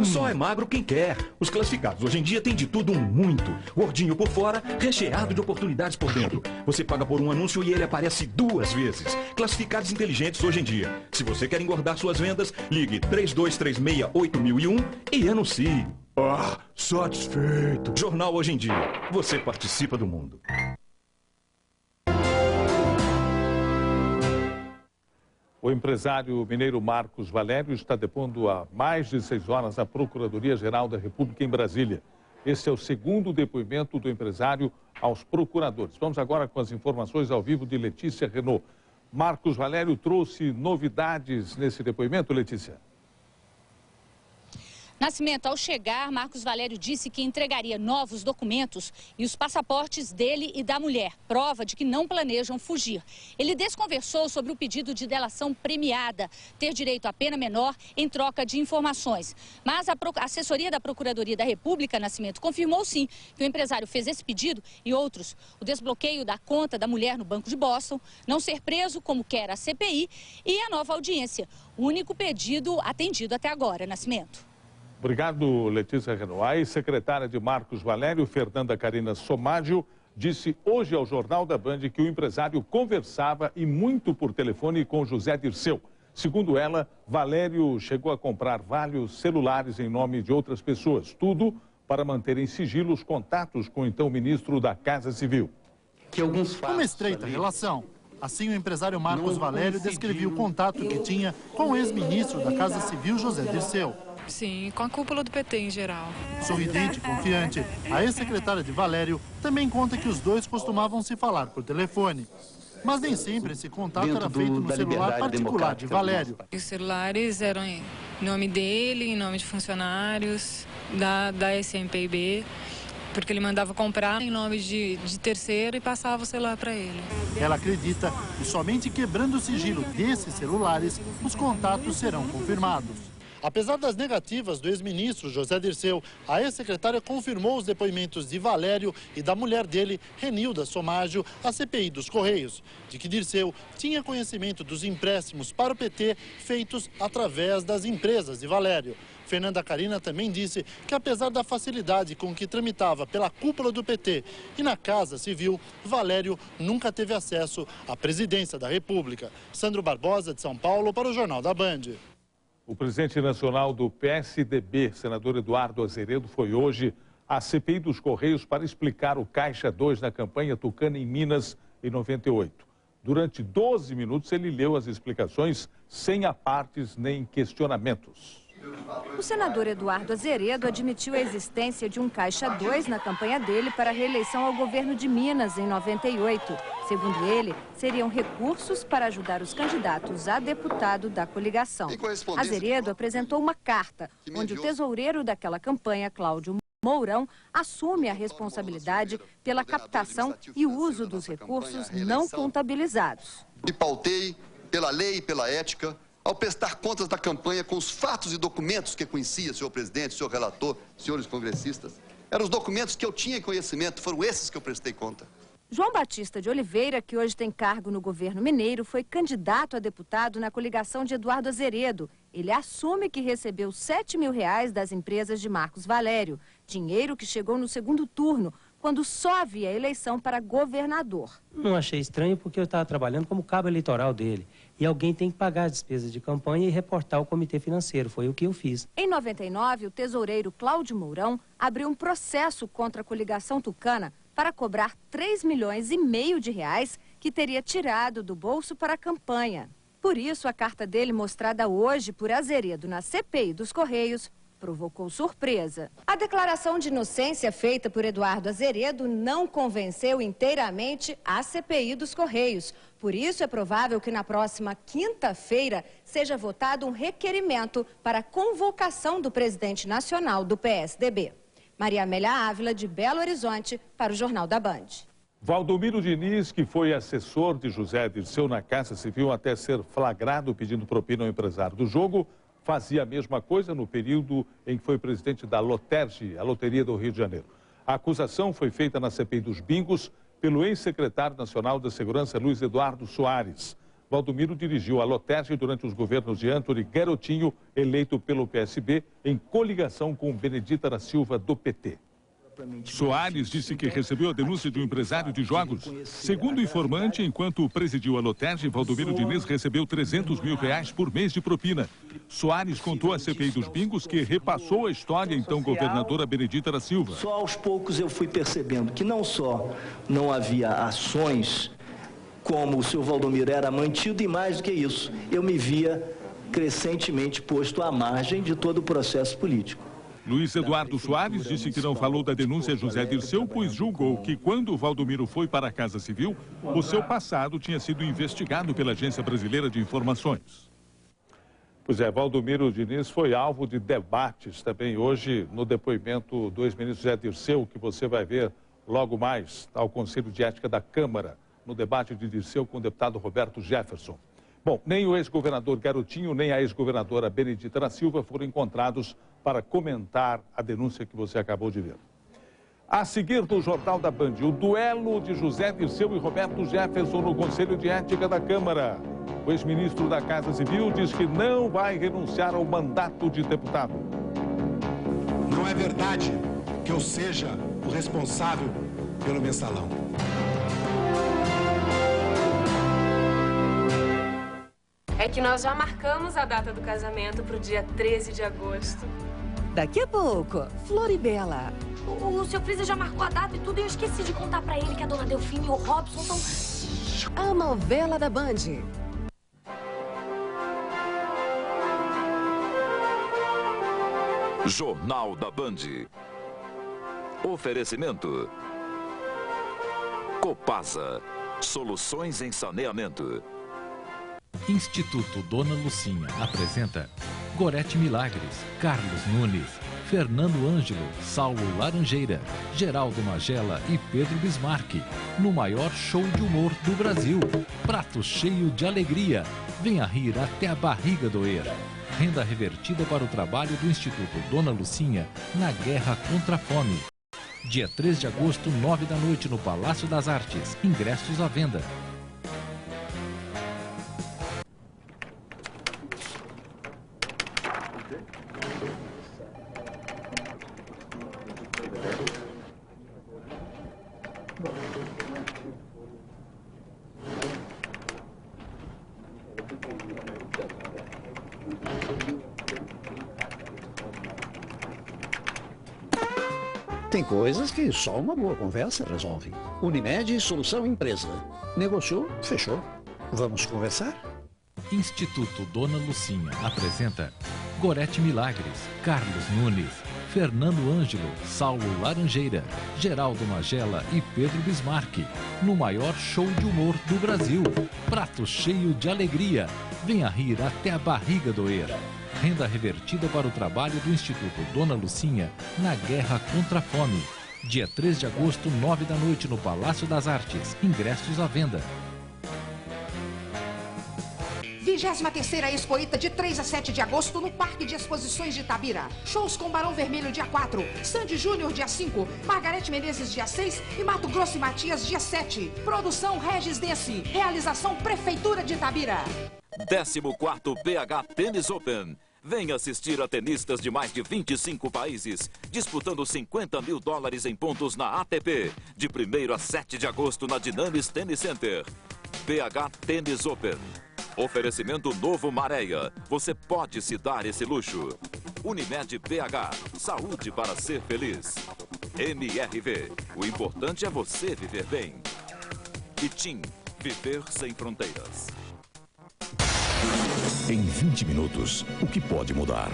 Só é magro quem quer. Os classificados Hoje em Dia tem de tudo muito. Gordinho por fora, recheado de oportunidades por dentro. Você paga por um anúncio e ele aparece 2 vezes. Classificados inteligentes Hoje em Dia. Se você quer engordar suas vendas, ligue 3236-8001 e anuncie. Ah, satisfeito. Jornal Hoje em Dia. Você participa do mundo. O empresário mineiro Marcos Valério está depondo há mais de 6 horas na Procuradoria-Geral da República em Brasília. Esse é o segundo depoimento do empresário aos procuradores. Vamos agora com as informações ao vivo de Letícia Renault. Marcos Valério trouxe novidades nesse depoimento, Letícia? Nascimento, ao chegar, Marcos Valério disse que entregaria novos documentos e os passaportes dele e da mulher, prova de que não planejam fugir. Ele desconversou sobre o pedido de delação premiada, ter direito a pena menor em troca de informações. Mas a assessoria da Procuradoria da República, Nascimento, confirmou sim que o empresário fez esse pedido e outros. O desbloqueio da conta da mulher no Banco de Boston, não ser preso como quer a CPI e a nova audiência. O único pedido atendido até agora, Nascimento. Obrigado, Letícia Renault. A ex-secretária de Marcos Valério, Fernanda Carina Somágio, disse hoje ao Jornal da Band que o empresário conversava e muito por telefone com José Dirceu. Segundo ela, Valério chegou a comprar vários celulares em nome de outras pessoas. Tudo para manter em sigilo os contatos com o então ministro da Casa Civil. Uma estreita relação. Assim, o empresário Marcos Valério descrevia o contato que tinha com o ex-ministro da Casa Civil, José Dirceu. Sim, com a cúpula do PT em geral. Sorridente e confiante, a ex-secretária de Valério também conta que os dois costumavam se falar por telefone. Mas nem sempre esse contato era feito no celular particular de Valério. Os celulares eram em nome dele, em nome de funcionários da SMPIB, porque ele mandava comprar em nome de terceiro e passava o celular para ele. Ela acredita que somente quebrando o sigilo desses celulares, os contatos serão confirmados. Apesar das negativas do ex-ministro José Dirceu, a ex-secretária confirmou os depoimentos de Valério e da mulher dele, Renilda Somágio, à CPI dos Correios, de que Dirceu tinha conhecimento dos empréstimos para o PT feitos através das empresas de Valério. Fernanda Carina também disse que, apesar da facilidade com que tramitava pela cúpula do PT e na Casa Civil, Valério nunca teve acesso à presidência da República. Sandro Barbosa, de São Paulo, para o Jornal da Band. O presidente nacional do PSDB, senador Eduardo Azeredo, foi hoje à CPI dos Correios para explicar o Caixa 2 na campanha Tucana em Minas, em 98. Durante 12 minutos, ele leu as explicações sem apartes nem questionamentos. O senador Eduardo Azeredo admitiu a existência de um Caixa 2 na campanha dele para a reeleição ao governo de Minas em 98. Segundo ele, seriam recursos para ajudar os candidatos a deputado da coligação. Azeredo apresentou uma carta onde o tesoureiro daquela campanha, Cláudio Mourão, assume a responsabilidade pela captação e uso dos recursos não contabilizados. Me pautei pela lei e pela ética ao prestar contas da campanha com os fatos e documentos que conhecia, senhor presidente, senhor relator, senhores congressistas. Eram os documentos que eu tinha conhecimento, foram esses que eu prestei conta. João Batista de Oliveira, que hoje tem cargo no governo mineiro, foi candidato a deputado na coligação de Eduardo Azeredo. Ele assume que recebeu R$7 mil das empresas de Marcos Valério, dinheiro que chegou no segundo turno, quando só havia eleição para governador. Não achei estranho porque eu estava trabalhando como cabo eleitoral dele. E alguém tem que pagar as despesas de campanha e reportar ao comitê financeiro. Foi o que eu fiz. Em 99, o tesoureiro Cláudio Mourão abriu um processo contra a coligação tucana para cobrar R$3,5 milhões que teria tirado do bolso para a campanha. Por isso, a carta dele, mostrada hoje por Azeredo na CPI dos Correios, provocou surpresa. A declaração de inocência feita por Eduardo Azeredo não convenceu inteiramente a CPI dos Correios. Por isso, é provável que na próxima quinta-feira seja votado um requerimento para a convocação do presidente nacional do PSDB. Maria Amélia Ávila, de Belo Horizonte, para o Jornal da Band. Valdomiro Diniz, que foi assessor de José Dirceu na Casa Civil até ser flagrado pedindo propina ao empresário do jogo, fazia a mesma coisa no período em que foi presidente da Loterge, a Loteria do Rio de Janeiro. A acusação foi feita na CPI dos bingos pelo ex-secretário nacional da Segurança, Luiz Eduardo Soares. Valdomiro dirigiu a Loterge durante os governos de Antony Garotinho, eleito pelo PSB, em coligação com Benedita da Silva, do PT. Soares disse que recebeu a denúncia de um empresário de jogos. Segundo o informante, enquanto presidiu a Loterge, Valdomiro Diniz recebeu R$300 mil por mês de propina. Soares contou à CPI dos bingos que repassou a história à então governadora Benedita da Silva. Só aos poucos eu fui percebendo que não só não havia ações como o senhor Valdomiro era mantido e mais do que isso, eu me via crescentemente posto à margem de todo o processo político. Luiz Eduardo Soares disse que não falou da denúncia a José Dirceu, pois julgou que quando Valdomiro foi para a Casa Civil, o seu passado tinha sido investigado pela Agência Brasileira de Informações. Pois é, Valdomiro Diniz foi alvo de debates também hoje no depoimento do ex-ministro José Dirceu, que você vai ver logo mais ao Conselho de Ética da Câmara, no debate de Dirceu com o deputado Roberto Jefferson. Bom, nem o ex-governador Garotinho, nem a ex-governadora Benedita da Silva foram encontrados para comentar a denúncia que você acabou de ver. A seguir no Jornal da Band, o duelo de José Dirceu e Roberto Jefferson no Conselho de Ética da Câmara. O ex-ministro da Casa Civil diz que não vai renunciar ao mandato de deputado. Não é verdade que eu seja o responsável pelo mensalão. É que nós já marcamos a data do casamento para o dia 13 de agosto. Daqui a pouco, Floribela. O seu Freezer já marcou a data e tudo e eu esqueci de contar para ele que a dona Delfina e o Robson estão... A novela da Band. Jornal da Band. Oferecimento. Copasa. Soluções em saneamento. Instituto Dona Lucinha apresenta Gorete Milagres, Carlos Nunes, Fernando Ângelo, Saulo Laranjeira, Geraldo Magela e Pedro Bismarck, no maior show de humor do Brasil. Prato cheio de alegria. Venha rir até a barriga doer. Renda revertida para o trabalho do Instituto Dona Lucinha na guerra contra a fome. Dia 3 de agosto, 9 da noite, no Palácio das Artes. Ingressos à venda. Tem coisas que só uma boa conversa resolve. Unimed Solução Empresa. Negociou, fechou. Vamos conversar? Instituto Dona Lucinha apresenta Gorete Milagres, Carlos Nunes, Fernando Ângelo, Saulo Laranjeira, Geraldo Magela e Pedro Bismarck, no maior show de humor do Brasil. Prato cheio de alegria. Venha rir até a barriga doer. Renda revertida para o trabalho do Instituto Dona Lucinha na guerra contra a fome. Dia 3 de agosto, 9 da noite, no Palácio das Artes. Ingressos à venda. 23ª Expoíta, de 3 a 7 de agosto, no Parque de Exposições de Itabira. Shows com Barão Vermelho, dia 4, Sandy Júnior, dia 5, Margarete Menezes, dia 6 e Mato Grosso e Matias, dia 7. Produção Regis Desse. Realização Prefeitura de Itabira. 14º BH Tênis Open. Venha assistir a tenistas de mais de 25 países, disputando $50 mil em pontos na ATP, de 1º a 7 de agosto na Dinamis Tennis Center. BH Tênis Open. Oferecimento Novo Maréia. Você pode se dar esse luxo. Unimed BH. Saúde para ser feliz. MRV. O importante é você viver bem. E TIM. Viver sem fronteiras. Em 20 minutos, o que pode mudar?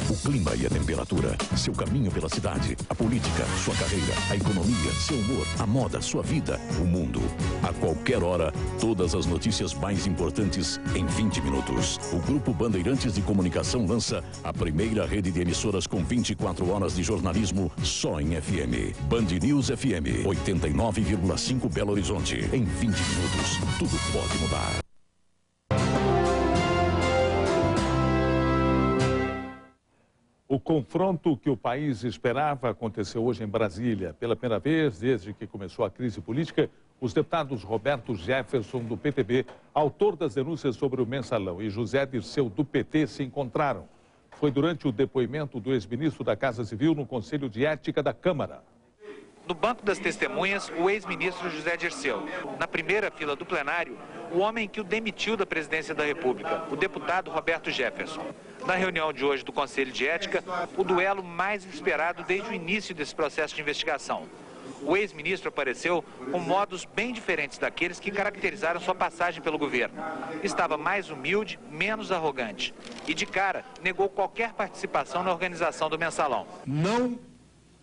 O clima e a temperatura, seu caminho pela cidade, a política, sua carreira, a economia, seu humor, a moda, sua vida, o mundo. A qualquer hora, todas as notícias mais importantes em 20 minutos. O Grupo Bandeirantes de Comunicação lança a primeira rede de emissoras com 24 horas de jornalismo só em FM. Band News FM, 89,5 Belo Horizonte. Em 20 minutos, tudo pode mudar. O confronto que o país esperava aconteceu hoje em Brasília. Pela primeira vez desde que começou a crise política, os deputados Roberto Jefferson, do PTB, autor das denúncias sobre o mensalão, e José Dirceu, do PT, se encontraram. Foi durante o depoimento do ex-ministro da Casa Civil no Conselho de Ética da Câmara. No banco das testemunhas, o ex-ministro José Dirceu. Na primeira fila do plenário, o homem que o demitiu da presidência da República, o deputado Roberto Jefferson. Na reunião de hoje do Conselho de Ética, o duelo mais esperado desde o início desse processo de investigação. O ex-ministro apareceu com modos bem diferentes daqueles que caracterizaram sua passagem pelo governo. Estava mais humilde, menos arrogante. E, de cara, negou qualquer participação na organização do mensalão. Não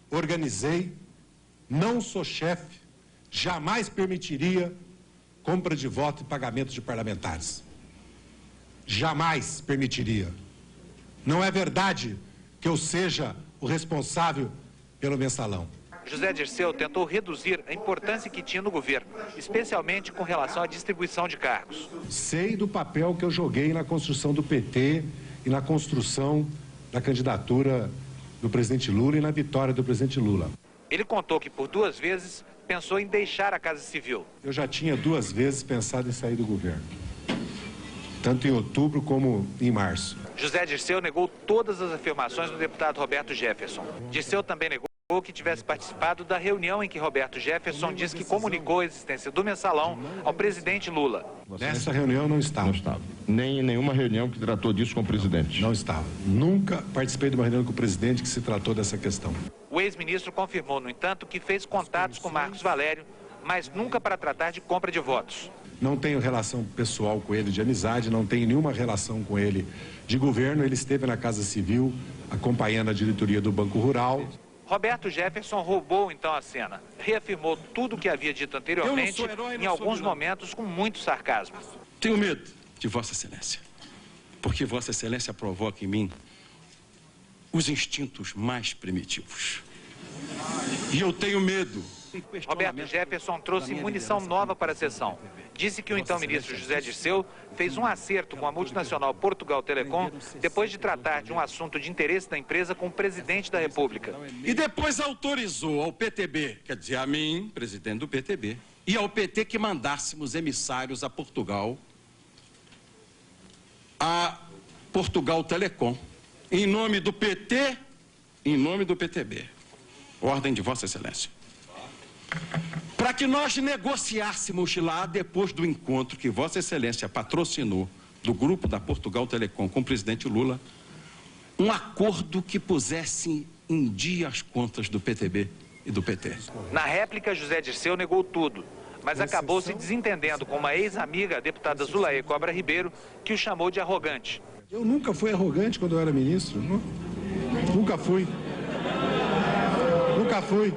organizei, não sou chefe, jamais permitiria compra de voto e pagamento de parlamentares. Jamais permitiria. Não é verdade que eu seja o responsável pelo mensalão. José Dirceu tentou reduzir a importância que tinha no governo, especialmente com relação à distribuição de cargos. Sei do papel que eu joguei na construção do PT e na construção da candidatura do presidente Lula e na vitória do presidente Lula. Ele contou que por 2 vezes pensou em deixar a Casa Civil. Eu já tinha 2 vezes pensado em sair do governo, tanto em outubro como em março. José Dirceu negou todas as afirmações do deputado Roberto Jefferson. Dirceu também negou que tivesse participado da reunião em que Roberto Jefferson disse que comunicou a existência do mensalão ao presidente Lula. Nessa reunião não estava. Não estava. Nem em nenhuma reunião que tratou disso com o presidente. Não estava. Nunca participei de uma reunião com o presidente que se tratou dessa questão. O ex-ministro confirmou, no entanto, que fez contatos com Marcos Valério, mas nunca para tratar de compra de votos. Não tenho relação pessoal com ele de amizade, não tenho nenhuma relação com ele de governo. Ele esteve na Casa Civil acompanhando a diretoria do Banco Rural. Roberto Jefferson roubou então a cena. Reafirmou tudo o que havia dito anteriormente, em alguns momentos com muito sarcasmo. Tenho medo de Vossa Excelência, porque Vossa Excelência provoca em mim os instintos mais primitivos. E eu tenho medo. Roberto Jefferson trouxe munição nova para a sessão. Disse que o então ministro José Dirceu fez um acerto com a multinacional Portugal Telecom depois de tratar de um assunto de interesse da empresa com o presidente da República. E depois autorizou ao PTB, quer dizer, a mim, presidente do PTB, e ao PT que mandássemos emissários a Portugal Telecom, em nome do PT, em nome do PTB. Ordem de Vossa Excelência. Para que nós negociássemos lá, depois do encontro que Vossa Excelência patrocinou do grupo da Portugal Telecom com o presidente Lula, um acordo que pusesse em dia as contas do PTB e do PT. Na réplica, José Dirceu negou tudo, mas acabou se desentendendo com uma ex-amiga, a deputada Zulaê Cobra Ribeiro, que o chamou de arrogante. Eu nunca fui arrogante quando eu era ministro, não? Nunca fui. Nunca fui.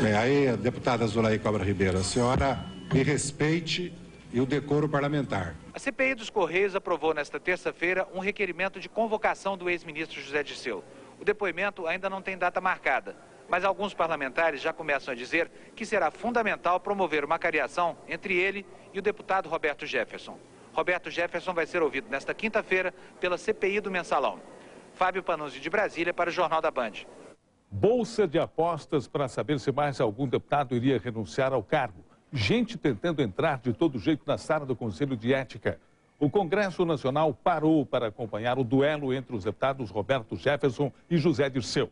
Bem, aí, deputada Zulaê Cobra Ribeiro, a senhora me respeite e o decoro parlamentar. A CPI dos Correios aprovou nesta terça-feira um requerimento de convocação do ex-ministro José Dirceu. O depoimento ainda não tem data marcada, mas alguns parlamentares já começam a dizer que será fundamental promover uma cariação entre ele e o deputado Roberto Jefferson. Roberto Jefferson vai ser ouvido nesta quinta-feira pela CPI do Mensalão. Fábio Panunzi de Brasília para o Jornal da Band. Bolsa de apostas para saber se mais algum deputado iria renunciar ao cargo. Gente tentando entrar de todo jeito na sala do Conselho de Ética. O Congresso Nacional parou para acompanhar o duelo entre os deputados Roberto Jefferson e José Dirceu.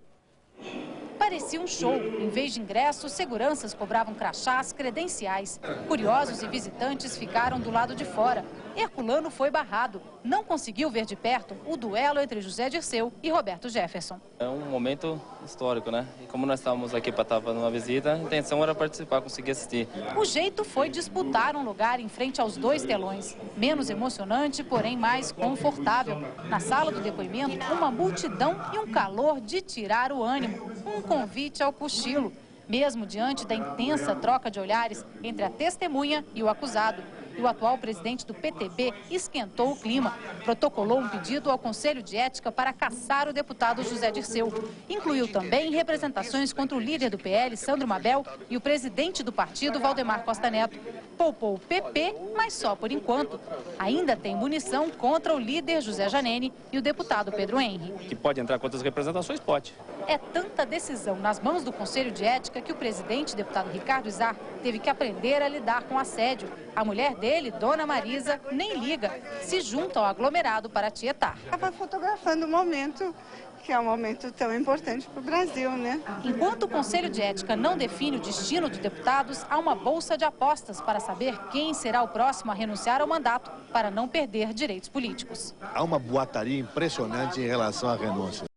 Parecia um show. Em vez de ingressos, seguranças cobravam crachás, credenciais. Curiosos e visitantes ficaram do lado de fora. Herculano foi barrado. Não conseguiu ver de perto o duelo entre José Dirceu e Roberto Jefferson. É um momento histórico, né? E como nós estávamos aqui para estar fazendo uma visita, a intenção era participar, conseguir assistir. O jeito foi disputar um lugar em frente aos dois telões. Menos emocionante, porém mais confortável. Na sala do depoimento, uma multidão e um calor de tirar o ânimo. Um convite ao cochilo, mesmo diante da intensa troca de olhares entre a testemunha e o acusado. E o atual presidente do PTB esquentou o clima. Protocolou um pedido ao Conselho de Ética para caçar o deputado José Dirceu. Incluiu também representações contra o líder do PL, Sandro Mabel, e o presidente do partido, Valdemar Costa Neto. Poupou o PP, mas só por enquanto. Ainda tem munição contra o líder José Janene e o deputado Pedro Henri. Que pode entrar com outras representações? Pode. É tanta decisão nas mãos do Conselho de Ética que o presidente, deputado Ricardo Izar, teve que aprender a lidar com assédio. A mulher dele, Dona Marisa, nem liga, se junta ao aglomerado para tietar. Estava fotografando o momento, que é um momento tão importante para o Brasil, né? Enquanto o Conselho de Ética não define o destino dos deputados, há uma bolsa de apostas para saber quem será o próximo a renunciar ao mandato para não perder direitos políticos. Há uma boataria impressionante em relação à renúncia.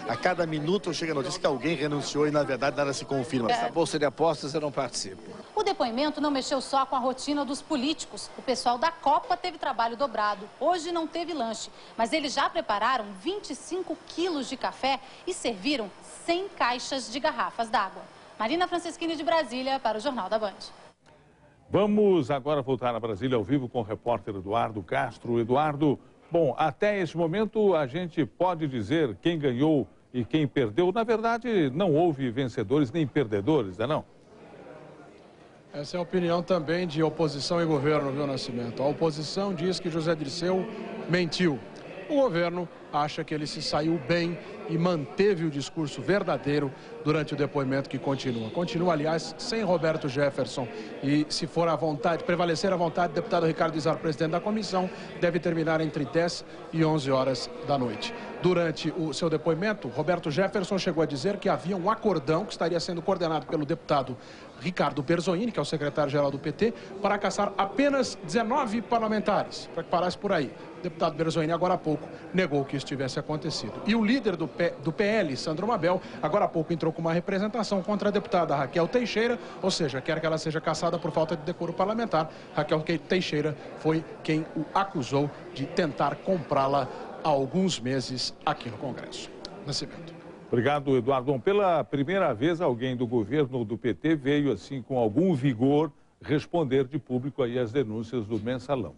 A cada minuto chega a notícia que alguém renunciou e, na verdade, nada se confirma. Essa bolsa de apostas eu não participo. O depoimento não mexeu só com a rotina dos políticos. O pessoal da Copa teve trabalho dobrado. Hoje não teve lanche, mas eles já prepararam 25 quilos de café e serviram 100 caixas de garrafas d'água. Marina Franceschini de Brasília para o Jornal da Band. Vamos agora voltar a Brasília ao vivo com o repórter Eduardo Castro. Eduardo, bom, até esse momento a gente pode dizer quem ganhou e quem perdeu. Na verdade, não houve vencedores nem perdedores, não é não? Essa é a opinião também de oposição e governo, viu, Nascimento? A oposição diz que José Dirceu mentiu. O governo acha que ele se saiu bem e manteve o discurso verdadeiro durante o depoimento que continua. Continua, aliás, sem Roberto Jefferson. E se for a vontade, prevalecer a vontade, o deputado Ricardo Izar, presidente da comissão, deve terminar entre 10 e 11 horas da noite. Durante o seu depoimento, Roberto Jefferson chegou a dizer que havia um acordão que estaria sendo coordenado pelo deputado Ricardo Berzoini, que é o secretário-geral do PT, para caçar apenas 19 parlamentares, para que parasse por aí. O deputado Berzoini, agora há pouco, negou que isso tivesse acontecido. E o líder do PL, Sandro Mabel, agora há pouco entrou com uma representação contra a deputada Raquel Teixeira, ou seja, quer que ela seja cassada por falta de decoro parlamentar. Raquel Teixeira foi quem o acusou de tentar comprá-la há alguns meses aqui no Congresso. Nascimento. Obrigado, Eduardo. Bom, pela primeira vez, alguém do governo do PT veio, assim, com algum vigor, responder de público aí as denúncias do Mensalão.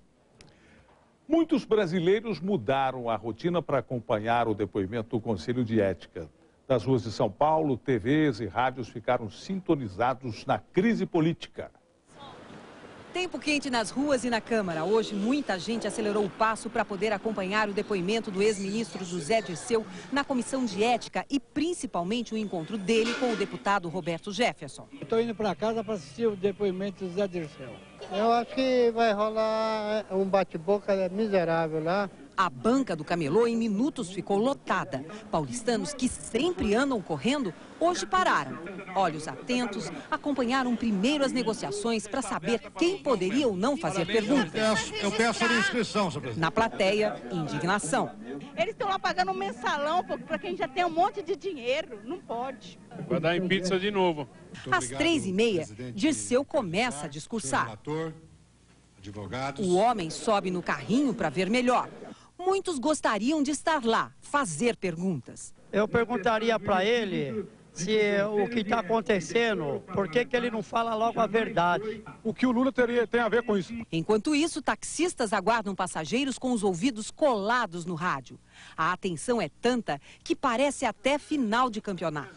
Muitos brasileiros mudaram a rotina para acompanhar o depoimento do Conselho de Ética. Das ruas de São Paulo, TVs e rádios ficaram sintonizados na crise política. Tempo quente nas ruas e na Câmara. Hoje, muita gente acelerou o passo para poder acompanhar o depoimento do ex-ministro José Dirceu na Comissão de Ética e, principalmente, o encontro dele com o deputado Roberto Jefferson. Estou indo para casa para assistir o depoimento do José Dirceu. Eu acho que vai rolar um bate-boca miserável lá. A banca do Camelô em minutos ficou lotada. Paulistanos que sempre andam correndo, hoje pararam. Olhos atentos, acompanharam primeiro as negociações para saber quem poderia ou não fazer perguntas. Eu peço a minha inscrição, senhor presidente. Na plateia, indignação. Eles estão lá pagando um mensalão para quem já tem um monte de dinheiro. Não pode. Vai dar em pizza de novo. Às 3h30, Dirceu começa a discursar. Advogados. O homem sobe no carrinho para ver melhor. Muitos gostariam de estar lá, fazer perguntas. Eu perguntaria para ele se o que está acontecendo, por que ele não fala logo a verdade? O que o Lula tem a ver com isso? Enquanto isso, taxistas aguardam passageiros com os ouvidos colados no rádio. A atenção é tanta que parece até final de campeonato.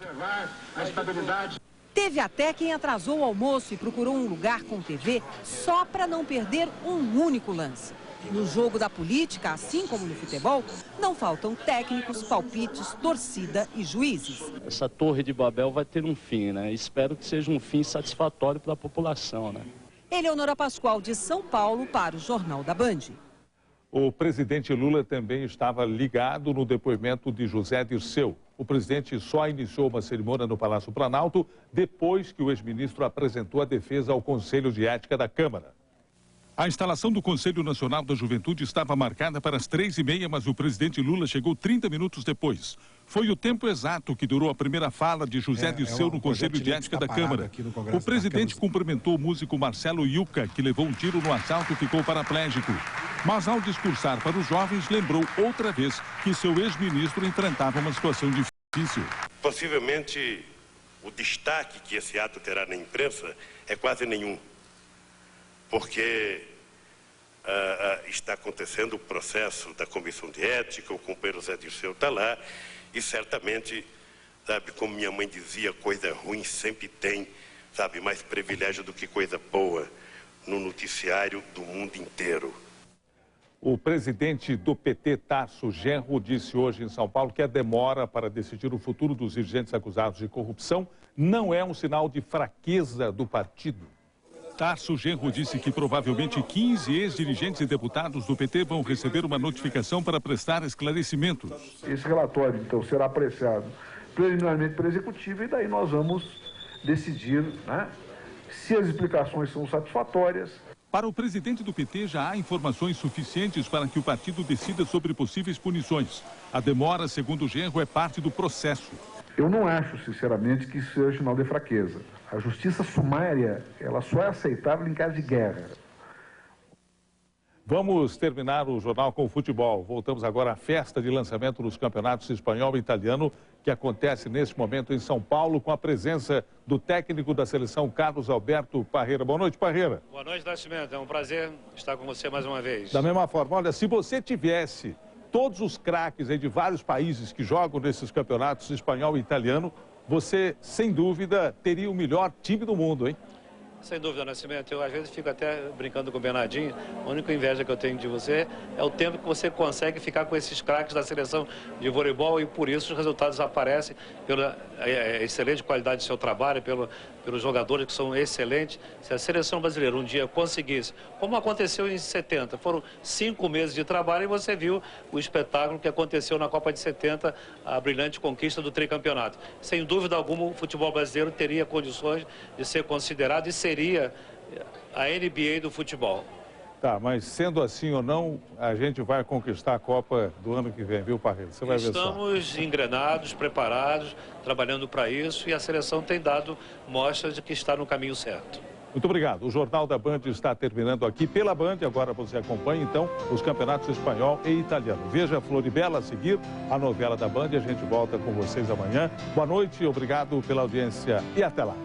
Teve até quem atrasou o almoço e procurou um lugar com TV só para não perder um único lance. No jogo da política, assim como no futebol, não faltam técnicos, palpites, torcida e juízes. Essa Torre de Babel vai ter um fim, né? Espero que seja um fim satisfatório para a população, né? Eleonora Pascoal, de São Paulo, para o Jornal da Band. O presidente Lula também estava ligado no depoimento de José Dirceu. O presidente só iniciou uma cerimônia no Palácio Planalto depois que o ex-ministro apresentou a defesa ao Conselho de Ética da Câmara. A instalação do Conselho Nacional da Juventude estava marcada para as 3h30, mas o presidente Lula chegou 30 minutos depois. Foi o tempo exato que durou a primeira fala de José Dirceu no Conselho de Ética da Câmara. O presidente cumprimentou o músico Marcelo Yuca, que levou um tiro no assalto e ficou paraplégico. Mas ao discursar para os jovens, lembrou outra vez que seu ex-ministro enfrentava uma situação difícil. Possivelmente, o destaque que esse ato terá na imprensa é quase nenhum. Porque está acontecendo o processo da Comissão de Ética, o companheiro Zé Dirceu está lá, e certamente, sabe, como minha mãe dizia, coisa ruim sempre tem, sabe, mais privilégio do que coisa boa no noticiário do mundo inteiro. O presidente do PT, Tarso Genro, disse hoje em São Paulo que a demora para decidir o futuro dos dirigentes acusados de corrupção não é um sinal de fraqueza do partido. Tarso Genro disse que provavelmente 15 ex-dirigentes e deputados do PT vão receber uma notificação para prestar esclarecimentos. Esse relatório, então, será apreciado preliminarmente pelo Executivo e daí nós vamos decidir, né, se as explicações são satisfatórias. Para o presidente do PT, já há informações suficientes para que o partido decida sobre possíveis punições. A demora, segundo Genro, é parte do processo. Eu não acho, sinceramente, que isso seja sinal de fraqueza. A justiça sumária, ela só é aceitável em caso de guerra. Vamos terminar o jornal com o futebol. Voltamos agora à festa de lançamento dos campeonatos espanhol e italiano, que acontece neste momento em São Paulo, com a presença do técnico da seleção, Carlos Alberto Parreira. Boa noite, Parreira. Boa noite, Nascimento. É um prazer estar com você mais uma vez. Da mesma forma, olha, se você tivesse todos os craques aí de vários países que jogam nesses campeonatos espanhol e italiano, você, sem dúvida, teria o melhor time do mundo, hein? Sem dúvida, Nascimento. Eu, às vezes, fico até brincando com o Bernardinho. A única inveja que eu tenho de você é o tempo que você consegue ficar com esses craques da seleção de voleibol e, por isso, os resultados aparecem pela excelente qualidade do seu trabalho, pelos jogadores que são excelentes. Se a seleção brasileira um dia conseguisse, como aconteceu em 70, foram 5 meses de trabalho e você viu o espetáculo que aconteceu na Copa de 70, a brilhante conquista do tricampeonato. Sem dúvida alguma, o futebol brasileiro teria condições de ser considerado e seria a NBA do futebol. Tá, mas sendo assim ou não, a gente vai conquistar a Copa do ano que vem, viu, Parreira? Você vai ver só. Estamos engrenados, preparados, trabalhando para isso e a seleção tem dado mostras de que está no caminho certo. Muito obrigado. O Jornal da Band está terminando aqui pela Band. Agora você acompanha, então, os campeonatos espanhol e italiano. Veja Floribela a seguir, a novela da Band. A gente volta com vocês amanhã. Boa noite, obrigado pela audiência e até lá.